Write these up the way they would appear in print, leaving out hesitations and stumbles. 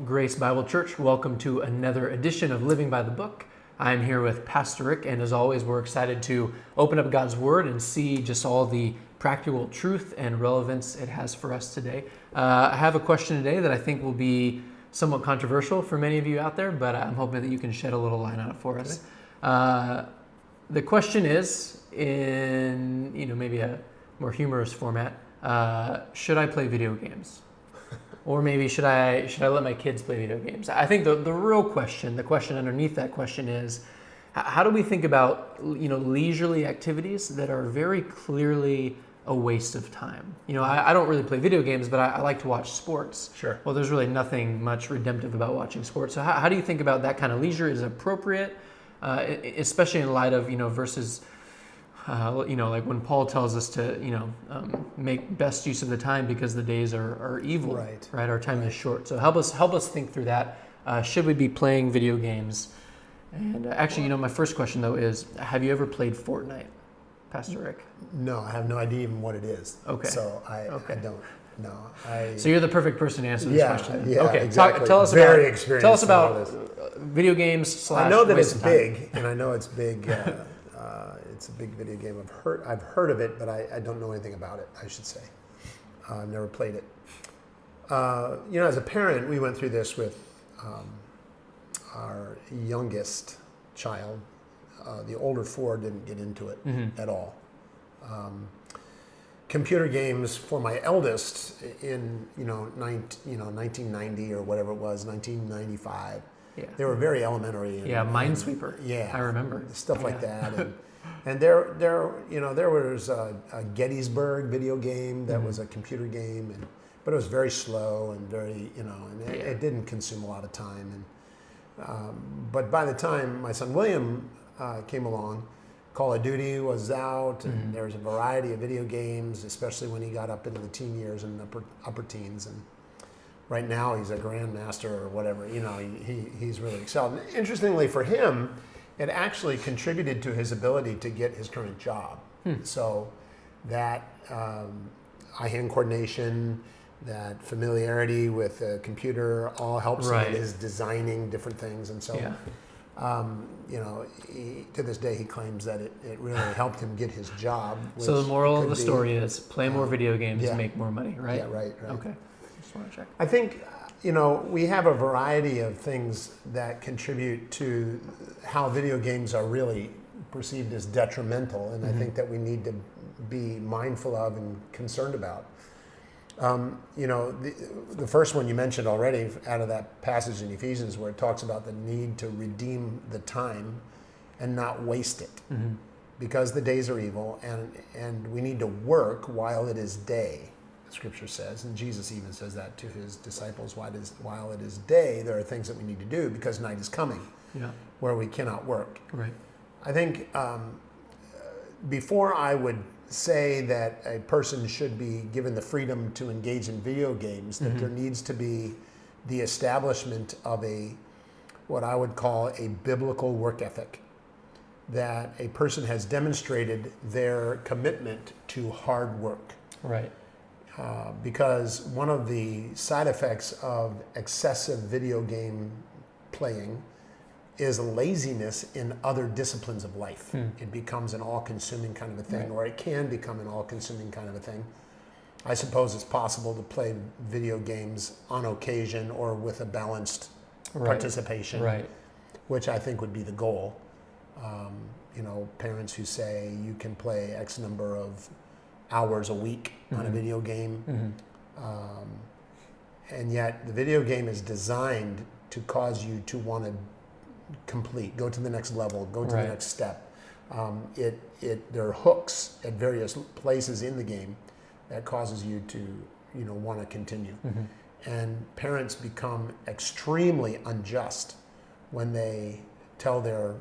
Grace Bible Church. Welcome to another edition of Living by the Book. I'm here with Pastor Rick, and as always, we're excited to open up God's Word and see just all the practical truth and relevance it has for us today. I have a question today that I think will be somewhat controversial for many of you out there, but I'm hoping that you can shed a little light on it for us. The question is, in maybe a more humorous format, should I play video games? Or maybe should I let my kids play video games? I think the real question, the question underneath that question is, how do we think about leisurely activities that are very clearly a waste of time? I don't really play video games, but I like to watch sports. Sure. Well, there's really nothing much redemptive about watching sports. So how do you think about that kind of leisure? Is it appropriate, especially in light of versus like when Paul tells us to, make best use of the time because the days are evil, right? Our time is short. So help us think through that. Should we be playing video games? And actually, my first question though is, have you ever played Fortnite, Pastor Rick? No, I have no idea even what it is. Okay. So I don't. No. So you're the perfect person to answer this question. Yeah. Okay. Exactly. Tell us Very about. experienced. Tell us about video games. I know that it's big, and I know it's big. It's a big video game. I've heard of it, but I don't know anything about it, I should say. I've never played it. As a parent, we went through this with our youngest child. The older four didn't get into it at all. Computer games for my eldest in 1990 or whatever it was, 1995. Yeah. They were very elementary. Minesweeper. Yeah, I remember stuff like that. And there was a Gettysburg video game that was a computer game, but it was very slow and very it didn't consume a lot of time. And but by the time my son William came along, Call of Duty was out, and there was a variety of video games, especially when he got up into the teen years and upper teens. And right now he's a grandmaster or whatever. He's really excelled. And interestingly for him, it actually contributed to his ability to get his current job. So that eye-hand coordination, that familiarity with a computer all helps him in his designing different things. And so, to this day, he claims that it really helped him get his job. So the moral of the story is play more video games and make more money, right? Yeah, right. Okay. Just want to check. I think, we have a variety of things that contribute to how video games are really perceived as detrimental, and I think that we need to be mindful of and concerned about. The first one you mentioned already out of that passage in Ephesians where it talks about the need to redeem the time and not waste it, because the days are evil, and we need to work while it is day. Scripture says, and Jesus even says that to his disciples, while it is day, there are things that we need to do because night is coming, where we cannot work. Right. I think before I would say that a person should be given the freedom to engage in video games, that there needs to be the establishment of what I would call a biblical work ethic, that a person has demonstrated their commitment to hard work. Right. Because one of the side effects of excessive video game playing is laziness in other disciplines of life. It becomes an all-consuming kind of a thing, or it can become an all-consuming kind of a thing. I suppose it's possible to play video games on occasion or with a balanced participation, which I think would be the goal. Parents who say you can play X number of hours a week on a video game, and yet the video game is designed to cause you to want to complete, go to the next level, go to the next step. There are hooks at various places in the game that causes you to want to continue. And parents become extremely unjust when they tell their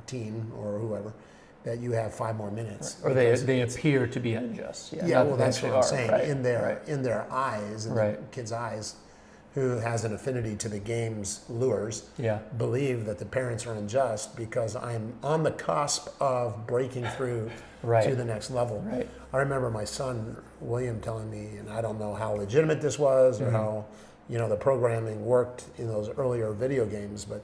teen or whoever that you have 5 more minutes. Or they appear to be unjust. That's what I'm saying. Right. In their eyes, in the kid's eyes, who has an affinity to the game's lures, believe that the parents are unjust because I'm on the cusp of breaking through to the next level. I remember my son William telling me, and I don't know how legitimate this was or how the programming worked in those earlier video games, but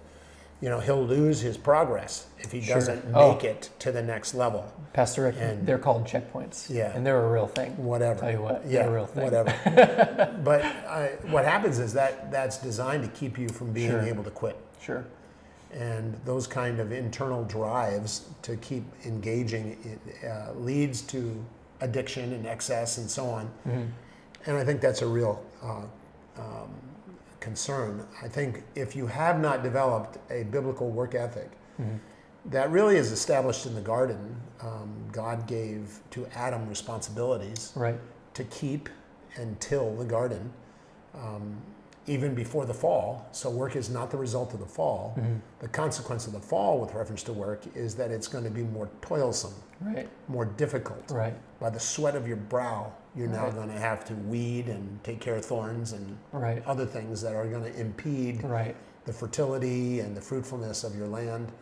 he'll lose his progress if he doesn't make it to the next level. Pastor Rick, they're called checkpoints. Yeah. And they're a real thing. Whatever. Tell you what, yeah, they're a real thing. Whatever. But what happens is that's designed to keep you from being able to quit. Sure. And those kind of internal drives to keep engaging leads to addiction and excess and so on. Mm-hmm. And I think that's a real concern. I think if you have not developed a biblical work ethic that really is established in the garden, God gave to Adam responsibilities to keep and till the garden even before the fall. So work is not the result of the fall. The consequence of the fall with reference to work is that it's going to be more toilsome, more difficult. By the sweat of your brow, you're now going to have to weed and take care of thorns and other things that are going to impede the fertility and the fruitfulness of your land.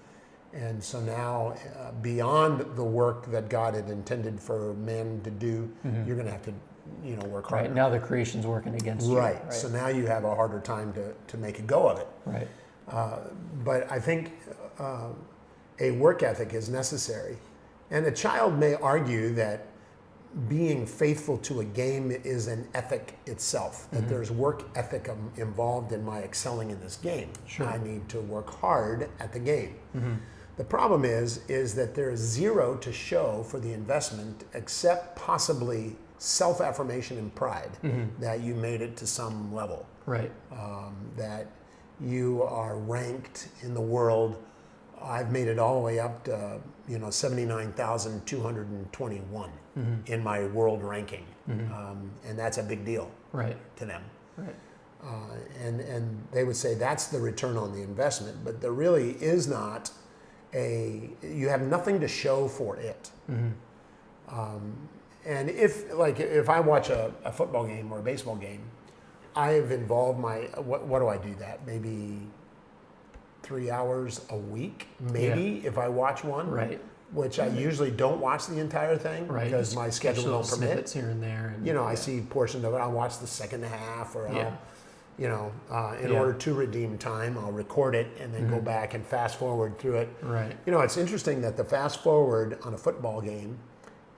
And so now, beyond the work that God had intended for man to do, you're going to have to work harder. Now the creation's working against you. Right. So now you have a harder time to make a go of it. But I think a work ethic is necessary. And a child may argue that being faithful to a game is an ethic itself, that there's work ethic involved in my excelling in this game. I need to work hard at the game. The problem is that there's zero to show for the investment except possibly self-affirmation and pride that you made it to some level. That you are ranked in the world. I've made it all the way up to 79,221 in my world ranking, and that's a big deal to them. And they would say that's the return on the investment, but there really is not you have nothing to show for it. And if I watch a football game or a baseball game, I've involved what do I do that? Maybe 3 hours a week, maybe, if I watch one, which I usually don't watch the entire thing because my schedule don't permit. Snippets here and there. And, I see portions of it. I'll watch the second half, or in order to redeem time, I'll record it and then go back and fast forward through it. It's interesting that the fast forward on a football game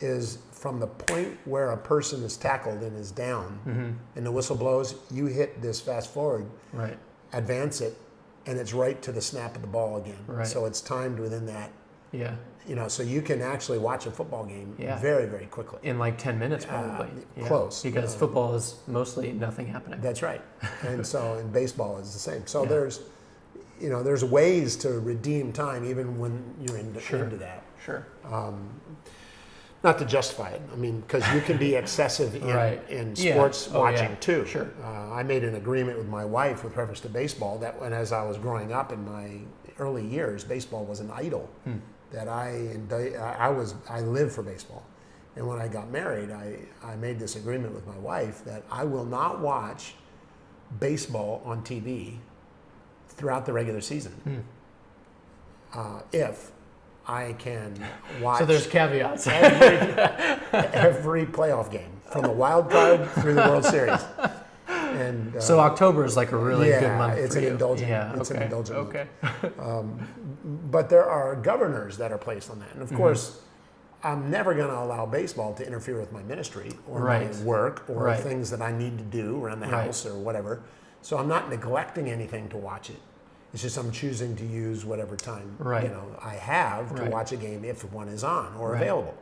is from the point where a person is tackled and is down, and the whistle blows, you hit this fast forward, advance it, and it's right to the snap of the ball again. So it's timed within that. So you can actually watch a football game very, very quickly. In like 10 minutes probably. Close. Because football is mostly nothing happening. That's right. And so, and baseball is the same. So there's ways to redeem time even when you're into that. Not to justify it. I mean, because you can be excessive in sports watching too. I made an agreement with my wife with reference to baseball that as I was growing up in my early years, baseball was an idol. That I lived for baseball. And when I got married, I made this agreement with my wife that I will not watch baseball on TV throughout the regular season if I can watch. So there's caveats. every playoff game from the wild card through the World Series. And so October is like a really good month it's for an you. indulgent. It's an indulgent month. But there are governors that are placed on that, and of course, I'm never going to allow baseball to interfere with my ministry or my work or things that I need to do around the house or whatever. So I'm not neglecting anything to watch it. It's just I'm choosing to use whatever time I have to watch a game if one is on or available.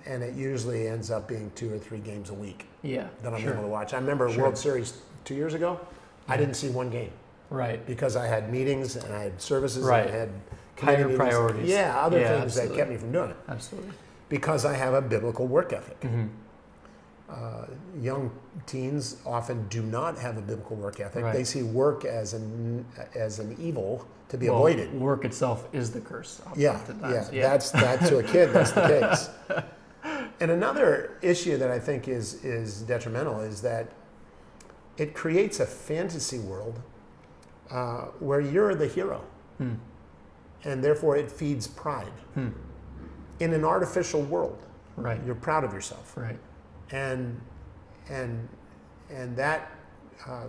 And it usually ends up being 2 or 3 games a week that I'm able to watch. I remember World Series 2 years ago. I didn't see one game. Because I had meetings and I had services and I had higher priorities. Other things that kept me from doing it. Absolutely. Because I have a biblical work ethic. Young teens often do not have a biblical work ethic. They see work as an evil to be avoided. Work itself is the curse. That's to a kid. That's the case. And another issue that I think is detrimental is that it creates a fantasy world where you're the hero, and therefore it feeds pride. In an artificial world, you're proud of yourself, and and that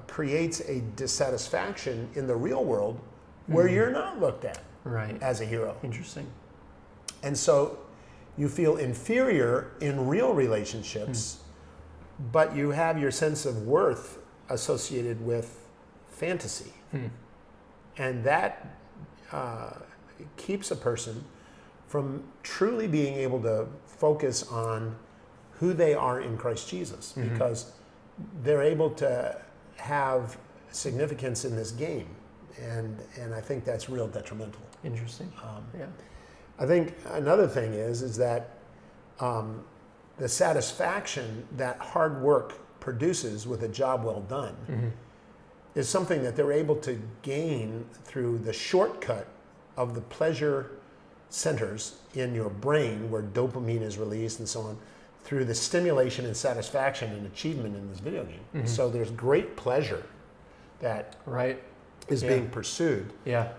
creates a dissatisfaction in the real world where you're not looked at Right. as a hero. Interesting. And so you feel inferior in real relationships, but you have your sense of worth associated with fantasy. And that keeps a person from truly being able to focus on who they are in Christ Jesus, because they're able to have significance in this game. And I think that's real detrimental. Interesting. Yeah. I think another thing is that the satisfaction that hard work produces with a job well done is something that they're able to gain through the shortcut of the pleasure centers in your brain where dopamine is released and so on, through the stimulation and satisfaction and achievement in this video game. So there's great pleasure that Right. is being pursued. Yeah.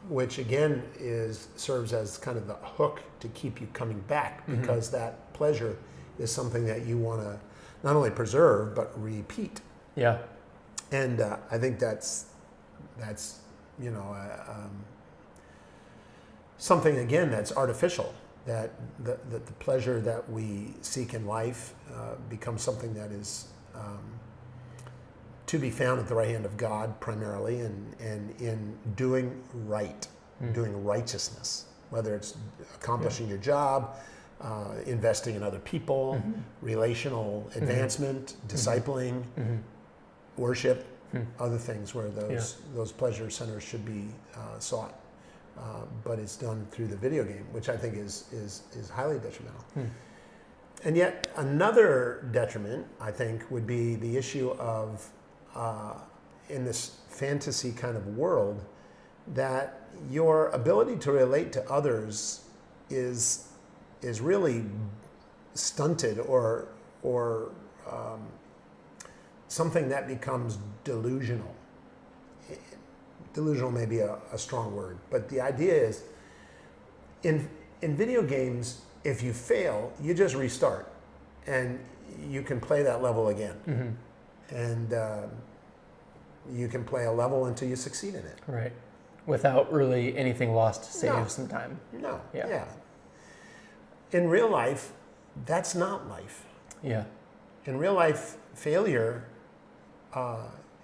Which again serves as kind of the hook to keep you coming back, because that pleasure is something that you want to not only preserve but repeat. Yeah. And I think that's something again that's artificial. That the pleasure that we seek in life becomes something that is to be found at the right hand of God primarily, and in doing right, doing righteousness, whether it's accomplishing your job, investing in other people, relational advancement, discipling, worship, other things where those pleasure centers should be sought. But it's done through the video game, which I think is highly detrimental. And yet another detriment, I think, would be the issue of in this fantasy kind of world, that your ability to relate to others is really stunted, or something that becomes delusional. Delusional may be a strong word, but the idea is in video games, if you fail, you just restart and you can play that level again. And you can play a level until you succeed in it. Right. Without really anything lost to save No. some time. No. Yeah. In real life, that's not life. Yeah. In real life, failure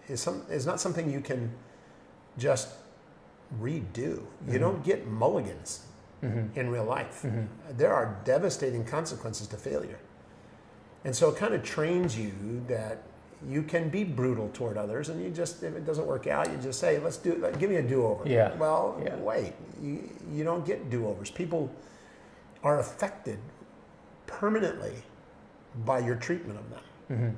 is not something you can just redo. You don't get mulligans in real life. There are devastating consequences to failure. And so it kind of trains you that you can be brutal toward others, and you just, if it doesn't work out, you just say, give me a do-over. Yeah. Well, wait, you don't get do-overs. People are affected permanently by your treatment of them.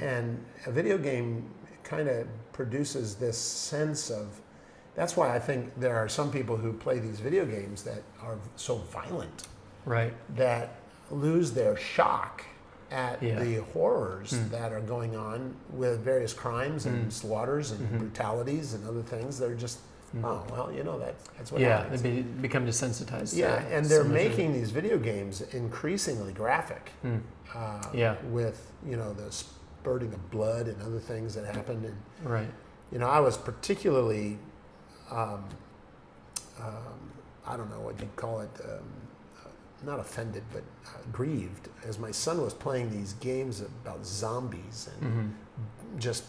And a video game kind of produces this sense of, that's why I think there are some people who play these video games that are so violent, Right. that lose their shock at Yeah. the horrors that are going on with various crimes and slaughters and brutalities and other things. They're just, oh, well, that's what happens. They become desensitized. Yeah, to and they're some of the- making these video games increasingly graphic with, the spurting of blood and other things that happen. And, Right. I was particularly, I don't know what you'd call it, not offended, but grieved, as my son was playing these games about zombies and just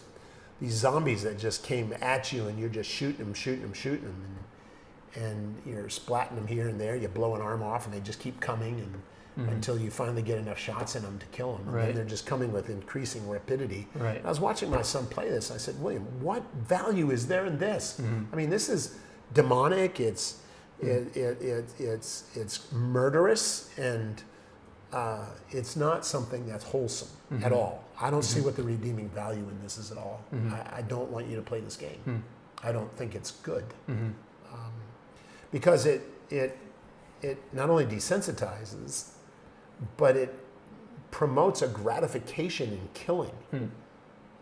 these zombies that just came at you, and you're just shooting them, and you're splatting them here and there. You blow an arm off, and they just keep coming, and until you finally get enough shots in them to kill them. And then they're just coming with increasing rapidity. Right. I was watching my son play this. I said, William, what value is there in this? I mean, this is demonic. It's murderous, and it's not something that's wholesome at all. I don't see what the redeeming value in this is at all. I don't want you to play this game. I don't think it's good, because it not only desensitizes, but it promotes a gratification in killing.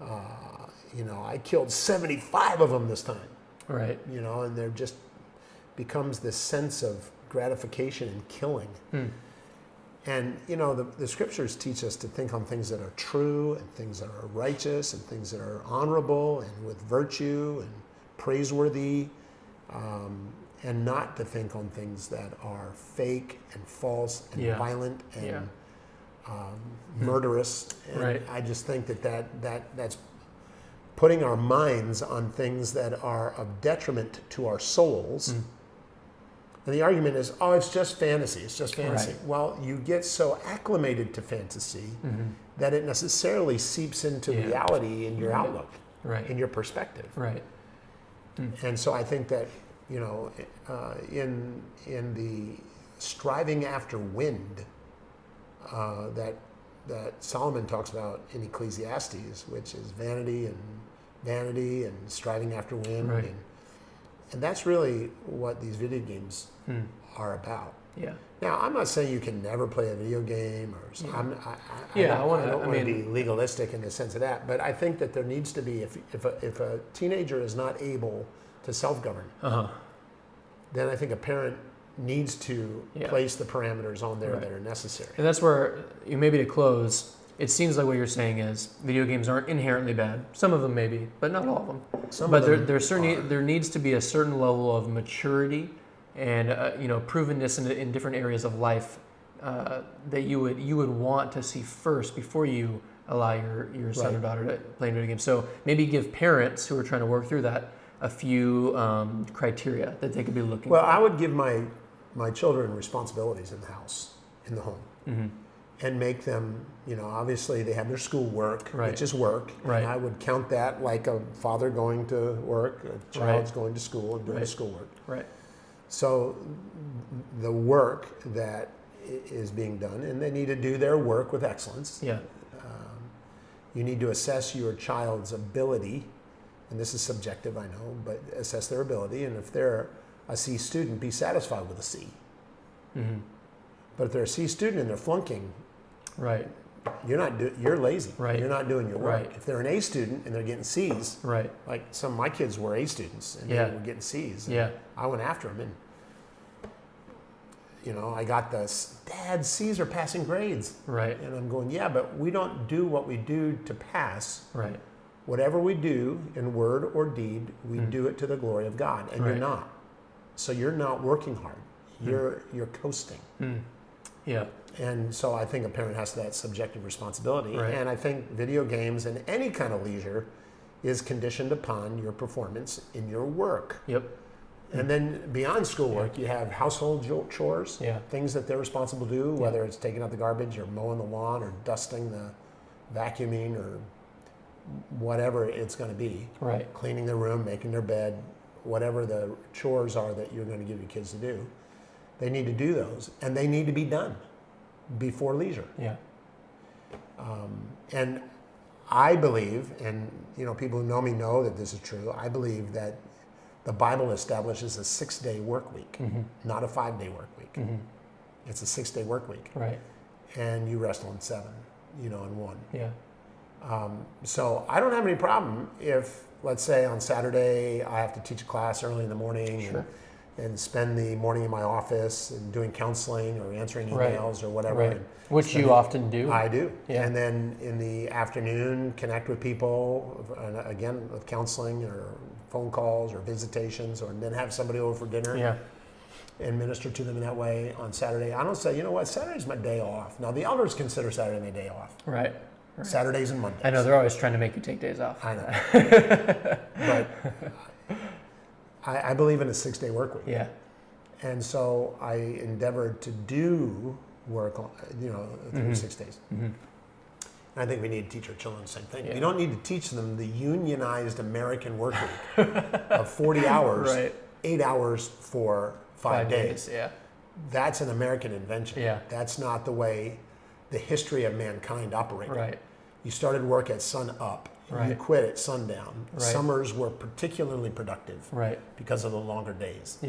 I killed 75 of them this time. Right. And there just becomes this sense of gratification in killing. And the scriptures teach us to think on things that are true and things that are righteous and things that are honorable and with virtue and praiseworthy, and not to think on things that are fake and false and violent and murderous. And I just think that's putting our minds on things that are of detriment to our souls. And the argument is, oh, it's just fantasy. It's just fantasy. Right. Well, you get so acclimated to fantasy that it necessarily seeps into reality in your outlook, in your perspective. Right. And so I think that, in the striving after wind that Solomon talks about in Ecclesiastes, which is vanity and striving after wind. Right. And that's really what these video games are about. Yeah. Now, I'm not saying you can never play a video game, or I don't want to be legalistic in the sense of that, but I think that there needs to be, if a teenager is not able to self-govern, then I think a parent needs to place the parameters on there that are necessary. And that's where, maybe to close, it seems like what you're saying is video games aren't inherently bad. Some of them maybe, but not all of them. There needs to be a certain level of maturity and provenness in different areas of life that you would want to see first before you allow your son or daughter to play video games. So maybe give parents who are trying to work through that a few criteria that they could be looking for. Well, I would give my children responsibilities in the house, in the home. And make them, obviously they have their schoolwork, which is work. Right. And I would count that like a father going to work, a child's going to school and doing schoolwork. Right. So the work that is being done, and they need to do their work with excellence. Yeah. You need to assess your child's ability, and this is subjective, I know, but assess their ability. And if they're a C student, be satisfied with a C. But if they're a C student and they're flunking, you're lazy. You're not doing your work. If they're an A student and they're getting C's, like some of my kids were A students and they were getting C's. I went after them, and I got Dad, C's are passing grades. And I'm going, yeah, but we don't do what we do to pass. Whatever we do in word or deed, we do it to the glory of God, and you're not. So you're not working hard. You're coasting. Yeah. And so I think a parent has that subjective responsibility. And I think video games and any kind of leisure is conditioned upon your performance in your work. And then beyond schoolwork, you have household chores, things that they're responsible to do, whether it's taking out the garbage or mowing the lawn or dusting the vacuuming or whatever it's going to be. Cleaning their room, making their bed, whatever the chores are that you're going to give your kids to do. They need to do those, and they need to be done before leisure. And I believe, and people who know me know that this is true, I believe that the Bible establishes a 6-day work week, not a 5-day work week. It's a 6-day work week. And you rest on 7, in 1. So I don't have any problem if, let's say on Saturday, I have to teach a class early in the morning and spend the morning in my office and doing counseling or answering emails or whatever. And which you often do. I do. And then in the afternoon, connect with people, again, with counseling or phone calls or visitations, or then have somebody over for dinner and minister to them in that way on Saturday. I don't say, you know what, Saturday's my day off. Now, the elders consider Saturday my day off. Saturdays and Mondays. I know, they're always trying to make you take days off. I know. But I believe in a 6-day work week. And so I endeavored to do work, through 6 days. And I think we need to teach our children the same thing. We don't need to teach them the unionized American work week of 40 hours, 8 hours for 5 days. That's an American invention. That's not the way the history of mankind operated. You started work at sun up. You quit at sundown. Summers were particularly productive because of the longer days.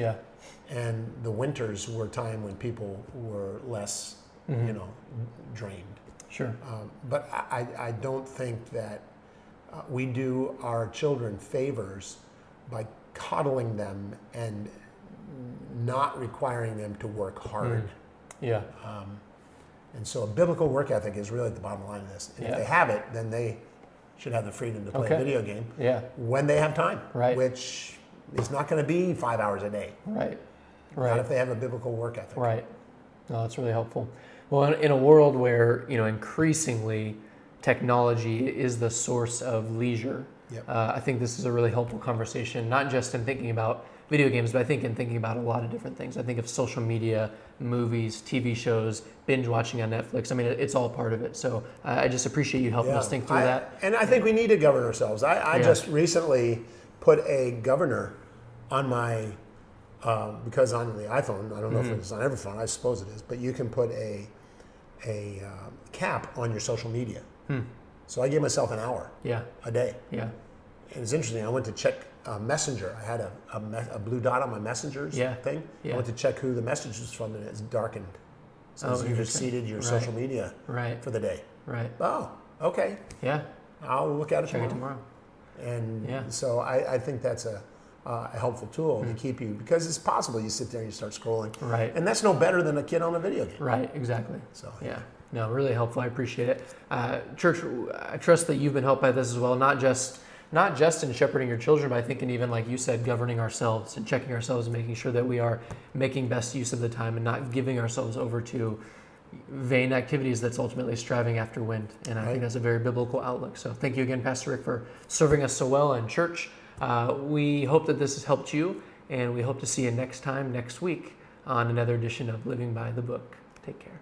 And the winters were a time when people were less, drained. But I don't think that we do our children favors by coddling them and not requiring them to work hard. And so a biblical work ethic is really the bottom line of this. And if they have it, then they should have the freedom to play a video game when they have time, which is not going to be 5 hours a day. Right. Not if they have a biblical work ethic. Right. No, that's really helpful. Well, in a world where, increasingly technology is the source of leisure, I think this is a really helpful conversation, not just in thinking about video games, but I think in thinking about a lot of different things. I think of social media, movies, TV shows, binge watching on Netflix. I mean, it's all part of it. So I just appreciate you helping us think through that. And I think we need to govern ourselves. I just recently put a governor on my, because on the iPhone, I don't know if it's on every phone, I suppose it is, but you can put a cap on your social media. So I gave myself an hour a day. Yeah. And it's interesting, I went to check Messenger. I had a blue dot on my Messengers thing. I went to check who the message was from, and it's darkened. So you've exceeded your social media for the day. Right. Oh, okay. Yeah. I'll look at it Check tomorrow. it tomorrow. And so I think that's a helpful tool to keep you, because it's possible you sit there and you start scrolling. Right. And that's no better than a kid on a video game. Right, exactly. So yeah. No, really helpful. I appreciate it. Church, I trust that you've been helped by this as well, not just in shepherding your children, but I think in even, like you said, governing ourselves and checking ourselves and making sure that we are making best use of the time and not giving ourselves over to vain activities that's ultimately striving after wind. And I think that's a very biblical outlook. So thank you again, Pastor Rick, for serving us so well. And church, we hope that this has helped you, and we hope to see you next week on another edition of Living by the Book. Take care.